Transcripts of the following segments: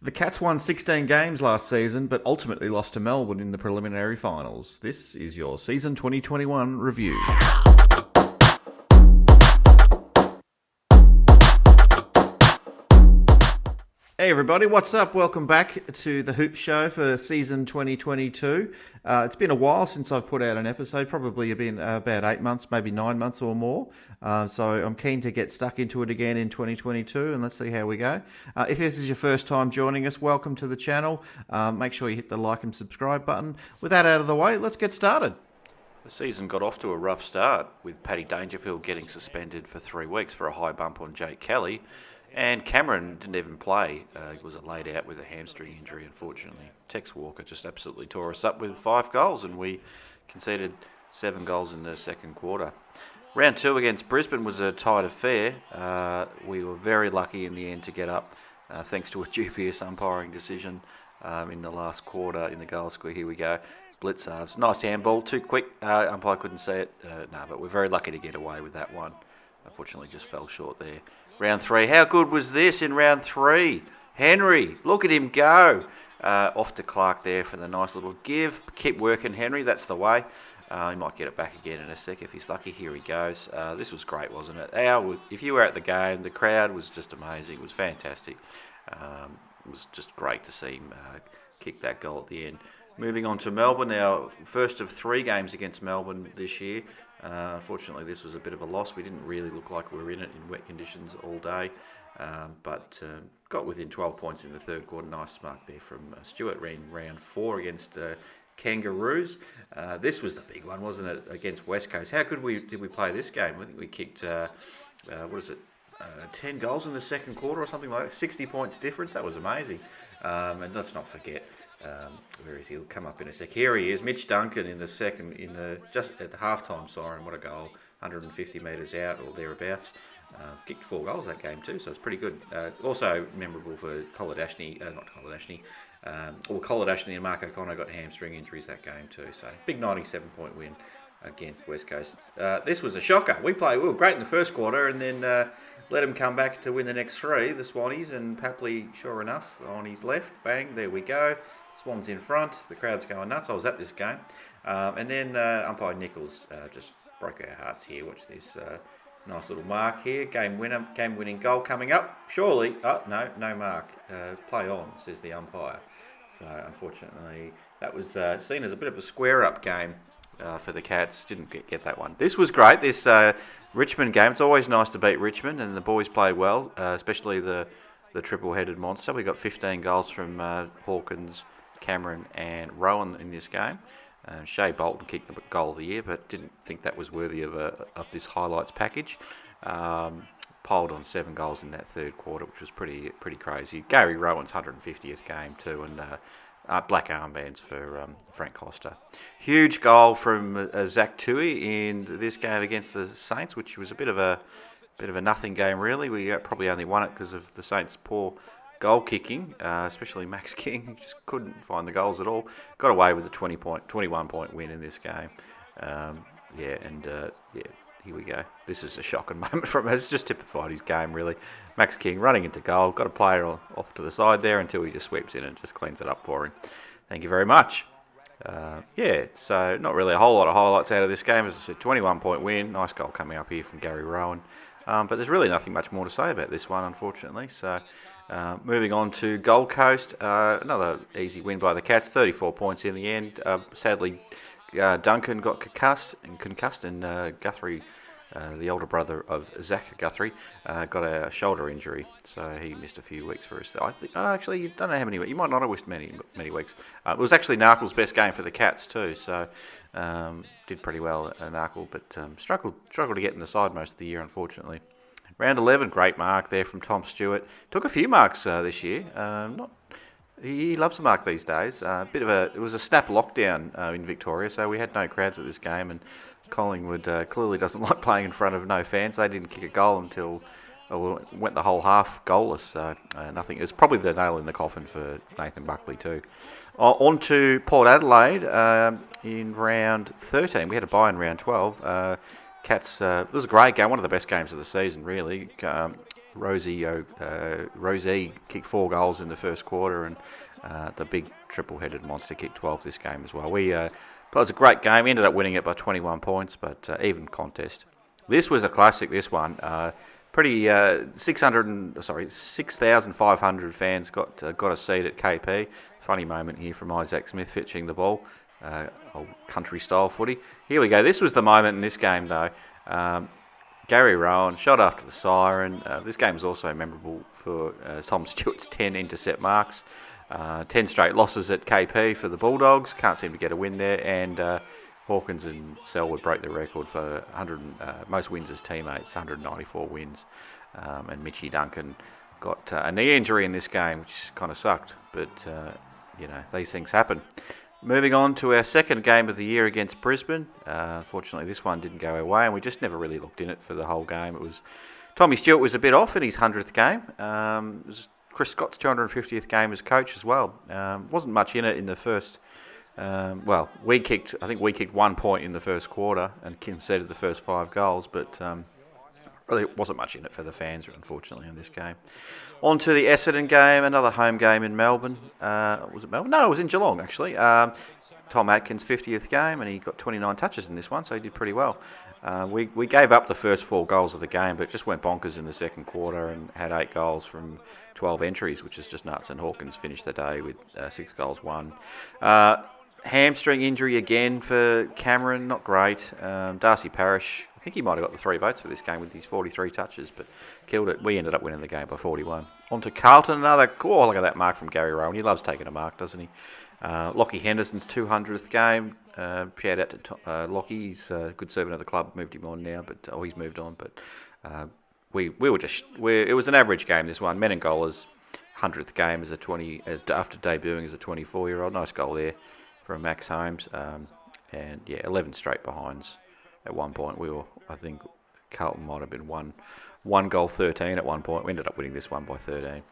The Cats won 16 games last season, but ultimately lost to Melbourne in the preliminary finals. This is your season 2021 review. Hey everybody, what's up? Welcome back to the Hoop Show for season 2022. It's been a while since I've put out an episode, probably been about 8 months, maybe 9 months or more. So I'm keen to get stuck into it again in 2022 and let's see how we go. If this is your first time joining us, welcome to the channel. Make sure you hit the like and subscribe button. With that out of the way, let's get started. The season got off to a rough start, with Paddy Dangerfield getting suspended for 3 weeks for a high bump on Jake Kelly. And Cameron didn't even play. He was laid out with a hamstring injury, unfortunately. Tex Walker just absolutely tore us up with 5 goals, and we conceded 7 goals in the second quarter. Round 2 against Brisbane was a tight affair. We were very lucky in the end to get up, thanks to a dubious umpiring decision in the last quarter in the goal square. Here we go. Blitz halves. Nice handball, too quick. Umpire couldn't see it. But we're very lucky to get away with that one. Unfortunately, just fell short there. Round 3. How good was this in round 3? Henry, look at him go. Off to Clark there for the nice little give. Keep working, Henry. That's the way. He might get it back again in a sec if he's lucky. Here he goes. This was great, wasn't it? If you were at the game, the crowd was just amazing. It was fantastic. It was just great to see him kick that goal at the end. Moving on to Melbourne, our first of 3 games against Melbourne this year. Unfortunately, this was a bit of a loss. We didn't really look like we were in it in wet conditions all day, but got within 12 points in the third quarter. Nice mark there from Stewart. Ran round 4 against Kangaroos. This was the big one, wasn't it, against West Coast? How good did we play this game? I think we kicked, 10 goals in the second quarter or something like that. 60 points difference. That was amazing. And let's not forget, where is he? He'll come up in a sec. Here he is, Mitch Duncan in the second, just at the halftime siren. What a goal! 150 metres out or thereabouts. Kicked 4 goals that game too, so it's pretty good. Also memorable for Coladashny and Mark O'Connor got hamstring injuries that game too. So big 97-point win against West Coast. This was a shocker. We were great in the first quarter, and then let him come back to win the next 3, the Swannies, and Papley, sure enough, on his left, bang, there we go. Swans in front, the crowd's going nuts. I was at this game. And then umpire Nichols just broke our hearts here. Watch this nice little mark here. Game-winning goal coming up. Surely, no mark. Play on, says the umpire. So, unfortunately, that was seen as a bit of a square-up game for the Cats. Didn't get that one. This was great, this Richmond game. It's always nice to beat Richmond, and the boys played well, especially the triple-headed monster. We got 15 goals from Hawkins, Cameron and Rowan in this game. Shea Bolton kicked the goal of the year, but didn't think that was worthy of this highlights package. Piled on 7 goals in that third quarter, which was pretty crazy. Gary Rowan's 150th game too, and black armbands for Frank Costa. Huge goal from Zach Tui in this game against the Saints, which was a bit of a nothing game really. We probably only won it because of the Saints' poor goal kicking, especially Max King, just couldn't find the goals at all. Got away with a 21-point win in this game. Here we go. This is a shocking moment from us. It's just typified his game, really. Max King running into goal, got a player off to the side there until he just sweeps in and just cleans it up for him. Thank you very much. So not really a whole lot of highlights out of this game. As I said, 21-point win. Nice goal coming up here from Gary Rowan. But there's really nothing much more to say about this one, unfortunately. So moving on to Gold Coast, another easy win by the Cats, 34 points in the end. Sadly, Duncan got concussed, and Guthrie, the older brother of Zach Guthrie, got a shoulder injury, so he missed a few weeks for us. I think, actually, you don't know how many weeks. You might not have missed many weeks. It was actually Narkle's best game for the Cats too, so did pretty well at Narkle, but struggled to get in the side most of the year, unfortunately. Round 11, great mark there from Tom Stewart. Took a few marks this year. He loves a mark these days. It was a snap lockdown in Victoria, so we had no crowds at this game, and Collingwood clearly doesn't like playing in front of no fans. They didn't kick a goal until went the whole half goalless. So nothing. It was probably the nail in the coffin for Nathan Buckley too. On to Port Adelaide in round 13. We had a bye in round 12. Cats. It was a great game, one of the best games of the season, really. Rosie kicked 4 goals in the first quarter, and the big triple-headed monster kicked 12 this game as well. But it was a great game. We ended up winning it by 21 points, but even contest. This was a classic. This one, 6,500 fans got a seat at KP. Funny moment here from Isaac Smith fetching the ball, old country style footy. Here we go. This was the moment in this game though. Gary Rowan shot after the siren. This game was also memorable for Tom Stewart's 10 intercept marks. 10 straight losses at KP for the Bulldogs. Can't seem to get a win there. And Hawkins and Selwood broke the record for most wins as teammates, 194 wins. And Mitchie Duncan got a knee injury in this game, which kind of sucked. But, these things happen. Moving on to our second game of the year against Brisbane. Unfortunately, this one didn't go our way, and we just never really looked in it for the whole game. Tommy Stewart was a bit off in his 100th game. It was Chris Scott's 250th game as coach as well. Wasn't much in it in the first. We kicked 1 point in the first quarter and conceded the first 5 goals, but really wasn't much in it for the fans, unfortunately, in this game. On to the Essendon game, another home game in Melbourne. Was it Melbourne? No, it was in Geelong, actually. Tom Atkins' 50th game, and he got 29 touches in this one, so he did pretty well. We gave up the first 4 goals of the game, but just went bonkers in the second quarter and had 8 goals from 12 entries, which is just nuts, and Hawkins finished the day with 6 goals won. Hamstring injury again for Cameron, not great. Darcy Parish, I think he might have got the 3 votes for this game with his 43 touches, but killed it. We ended up winning the game by 41. On to Carlton, look at that mark from Gary Rowan. He loves taking a mark, doesn't he? Lockie Henderson's 200th game. Shout out to Lockie. He's a good servant of the club. Moved him on now, he's moved on. But it was an average game, this one. Menengola's 100th game after debuting as a 24-year-old. Nice goal there from Max Holmes. 11 straight behinds at one point. I think Carlton might have been one goal 13 at one point. We ended up winning this one by 13.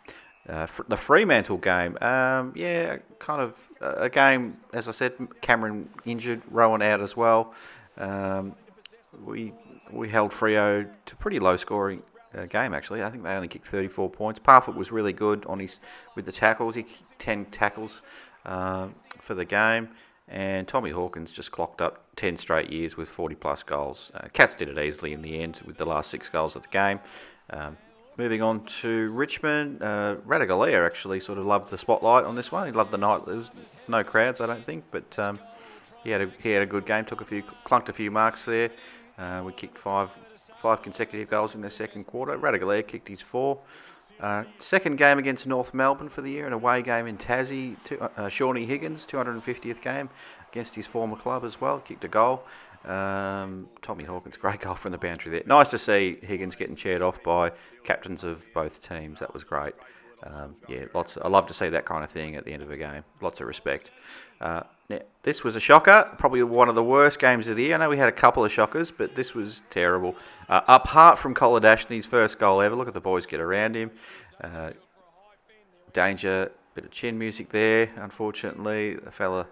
The Fremantle game, kind of a game, as I said, Cameron injured, Rowan out as well. We held Freo to pretty low scoring game, actually. I think they only kicked 34 points. Parfitt was really good with the tackles. He kicked 10 tackles for the game. And Tommy Hawkins just clocked up 10 straight years with 40-plus goals. Cats did it easily in the end with the last 6 goals of the game. Moving on to Richmond, Radigalia actually sort of loved the spotlight on this one. He loved the night. There was no crowds, I don't think, but he had a good game. Clunked a few marks there. We kicked five consecutive goals in the second quarter. Radigalia kicked his 4. Second game against North Melbourne for the year, an away game in Tassie. Shawnee Higgins, 250th game against his former club as well, kicked a goal. Tommy Hawkins, great goal from the boundary there. Nice to see Higgins getting cheered off by captains of both teams. That was great. I love to see that kind of thing at the end of a game. Lots of respect. Now, this was a shocker, probably one of the worst games of the year. I know we had a couple of shockers, but this was terrible. Apart from Koladashny's first goal ever, look at the boys get around him. Danger, bit of chin music there, unfortunately. The fella,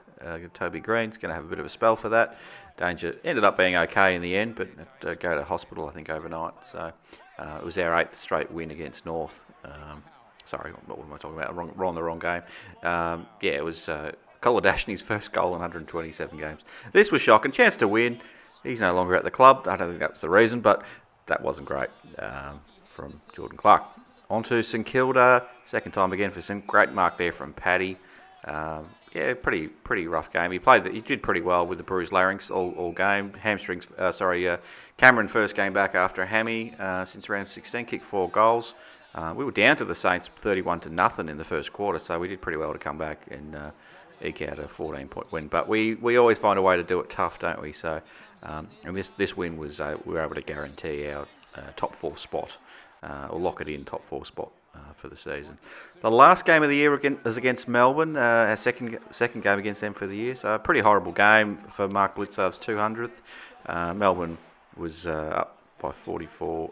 Toby Green's going to have a bit of a spell for that. Danger ended up being okay in the end, but had to go to hospital, I think, overnight. So it was our 8th straight win against North. Sorry, what am I talking about? Wrong the wrong game. It was Koladashny's first goal in 127 games. This was shocking. Chance to win. He's no longer at the club. I don't think that was the reason, but that wasn't great from Jordan Clark. On to St Kilda. Second time again for some great mark there from Paddy. Pretty rough game. He did pretty well with the bruised larynx all game. Cameron first game back after a hammy since round 16, kicked 4 goals. We were down to the Saints 31-0 in the first quarter, so we did pretty well to come back and eke out a 14-point win. But we always find a way to do it tough, don't we? So, and this win was we were able to guarantee our top 4 spot, or lock it in top 4 spot for the season. The last game of the year is against Melbourne, our second game against them for the year. So a pretty horrible game for Mark Blitzar's 200th. Melbourne was up by 44.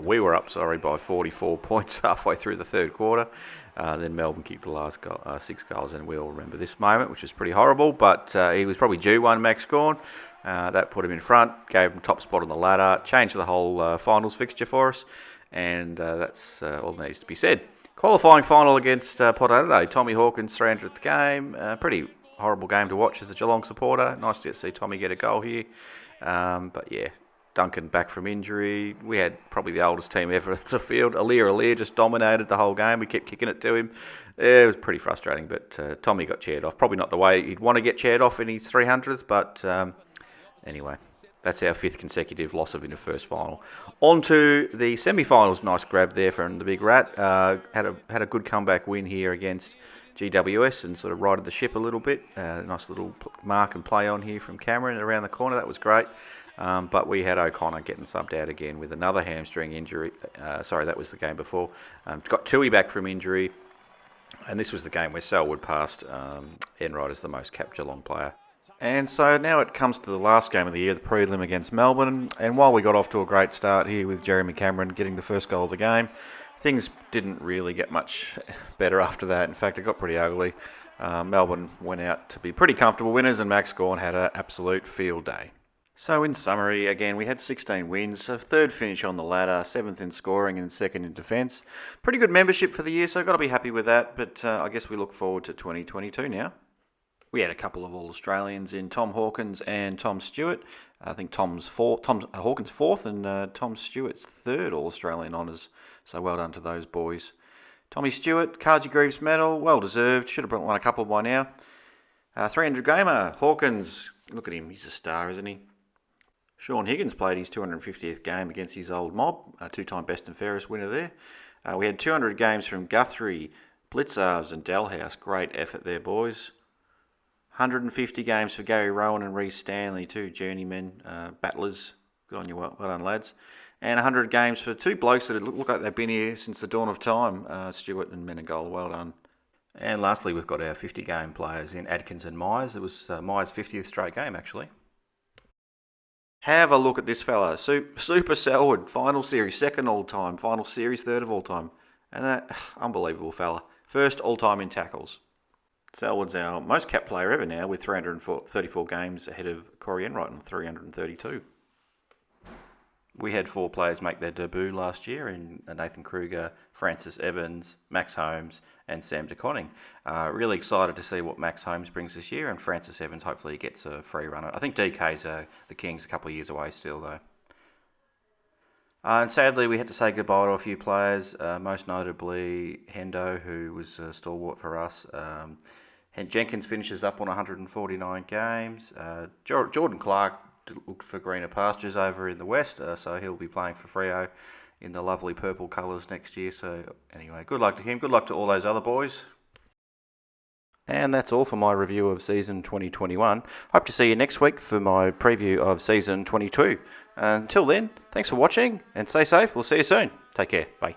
We were up, by 44 points halfway through the third quarter. Then Melbourne kicked the last 6 goals, and we all remember this moment, which is pretty horrible. But he was probably due one, Max Gawn. That put him in front, gave him top spot on the ladder, changed the whole finals fixture for us. and that's all that needs to be said. Qualifying final against Port Adelaide. Tommy Hawkins' 300th game. Pretty horrible game to watch as a Geelong supporter. Nice to see Tommy get a goal here. But yeah, Duncan back from injury. We had probably the oldest team ever in the field. Alir just dominated the whole game. We kept kicking it to him. It was pretty frustrating, but Tommy got chaired off. Probably not the way he'd want to get chaired off in his 300th, but anyway. That's our 5th consecutive loss of in the first final. On to the semi-finals. Nice grab there from the Big Rat. Had a good comeback win here against GWS and sort of righted the ship a little bit. Nice little mark and play on here from Cameron around the corner. That was great. But we had O'Connor getting subbed out again with another hamstring injury. That was the game before. Got Tui back from injury. And this was the game where Selwood passed Enright as the most capped Geelong player. And so now it comes to the last game of the year, the prelim against Melbourne. And while we got off to a great start here with Jeremy Cameron getting the first goal of the game, things didn't really get much better after that. In fact, it got pretty ugly. Melbourne went out to be pretty comfortable winners, and Max Gawn had an absolute field day. So in summary, again, we had 16 wins, a 3rd finish on the ladder, 7th in scoring and 2nd in defence. Pretty good membership for the year, so got to be happy with that. But I guess we look forward to 2022 now. We had a couple of All-Australians in Tom Hawkins and Tom Stewart. I think Hawkins' 4th and Tom Stewart's 3rd All-Australian honours. So well done to those boys. Tommy Stewart, Carji Greaves medal, well deserved. Should have won a couple by now. 300 gamer, Hawkins, look at him, he's a star, isn't he? Sean Higgins played his 250th game against his old mob, a 2-time best and fairest winner there. We had 200 games from Guthrie, Blitzarves and Dalhouse. Great effort there, boys. 150 games for Gary Rowan and Reece Stanley, 2 journeymen, battlers. Good on you, well done, lads. And 100 games for 2 blokes that look like they've been here since the dawn of time, Stewart and Menegola. Well done. And lastly, we've got our 50-game players in Adkins and Myers. It was Myers' 50th straight game, actually. Have a look at this fella. Super Selwood, final series, 2nd all-time, final series, 3rd of all-time. And that, unbelievable fella. 1st all-time in tackles. Selwood's our most capped player ever now, with 334 games ahead of Corey Enright on 332. We had 4 players make their debut last year in Nathan Kruger, Francis Evans, Max Holmes and Sam DeConning. Really excited to see what Max Holmes brings this year, and Francis Evans hopefully gets a free run. I think DK's the Kings a couple of years away still though. And sadly, we had to say goodbye to a few players, most notably Hendo, who was a stalwart for us. Jenkins finishes up on 149 games. Jordan Clark looked for greener pastures over in the West, so he'll be playing for Freo in the lovely purple colours next year. So anyway, good luck to him. Good luck to all those other boys. And that's all for my review of season 2021. Hope to see you next week for my preview of season 22. Until then, thanks for watching and stay safe. We'll see you soon. Take care. Bye.